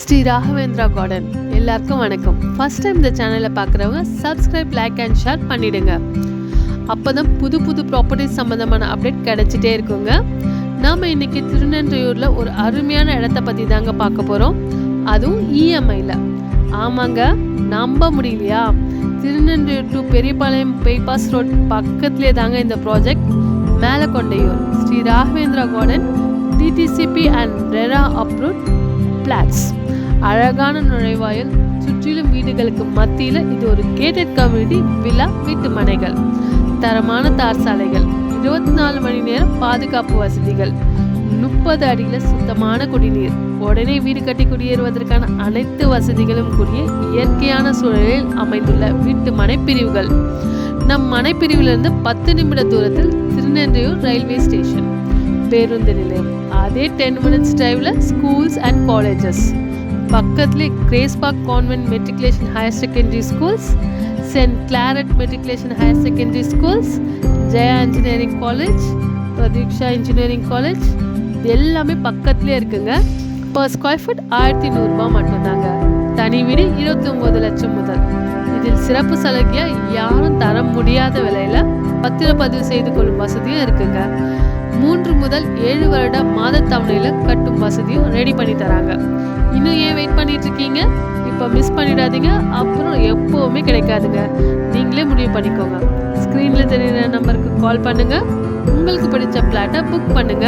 Sri Raghavendra garden எல்லாருக்கும் வணக்கம். First time இந்த சேனலை பார்க்குறவங்க சப்ஸ்கிரைப், லைக் அண்ட் ஷேர் பண்ணிடுங்க. அப்போ தான் புது புது ப்ராப்பர்ட்டிஸ் சம்மந்தமான அப்டேட் கிடைச்சிட்டே இருக்குங்க. நாம் இன்றைக்கி திருநெல்வேலியில் ஒரு அருமையான இடத்த பற்றி தாங்க பார்க்க போகிறோம், அதுவும் இஎம்ஐயில். ஆமாங்க, நம்ப முடியலையா? Tirunelveli to Periyapalayam bypass road பக்கத்துலேயே தாங்க இந்த project. Melakondaiyur Sri Raghavendra garden DTCP and RERA approved plots. அழகான நுழைவாயில், சுற்றிலும் வீடுகளுக்கு மத்தியில் இது ஒரு கேட்டட் கம்யூனிட்டி வில்லா வீட்டு மனைகள், தரமான தார் சாலைகள், 24 மணி நேரம் பாதுகாப்பு வசதிகள், 30 அடியில் சுத்தமான குடிநீர், உடனே வீடு கட்டி குடியேறுவதற்கான அனைத்து வசதிகளும் கூடிய இயற்கையான சூழலில் அமைந்துள்ள வீட்டு மனைப்பிரிவுகள். நம் மனைப்பிரிவிலிருந்து 10 நிமிட தூரத்தில் திருநெல்வேலி ரயில்வே ஸ்டேஷன், பேருந்து நிலையம், அதே 10 minutes டிரைவில் ஸ்கூல்ஸ் அண்ட் காலேஜஸ். பக்கத்துலேயே Grace Park convent matriculation higher secondary schools, Saint Claret matriculation higher secondary schools, Jaya engineering college, Pratheeksha engineering college, இது எல்லாமே பக்கத்துலேயே இருக்குங்க. பர் ஸ்கொயர் ஃபுட் 1100 மட்டும்தாங்க. தனி வீடு 29 லட்சம் முதல். இதில் சிறப்பு சலுகையாக யாரும் தர முடியாத விலையில் பத்திரப்பதிவு செய்து கொள்ளும் வசதியும் இருக்குங்க. 3 முதல் 7 வருட மாத தவணையில் கட்டும் வசதியும் ரெடி பண்ணி தராங்க. இன்னும் ஏன் வெயிட் பண்ணிட்டு இருக்கீங்க? இப்போ மிஸ் பண்ணிடாதீங்க, அப்புறம் எப்போவுமே கிடைக்காதுங்க. நீங்களே முடிவு பண்ணிக்கோங்க. ஸ்க்ரீனில் தெரியுற நம்பருக்கு கால் பண்ணுங்கள். உங்களுக்கு பிடிச்ச பிளாட்டை புக் பண்ணுங்கள்.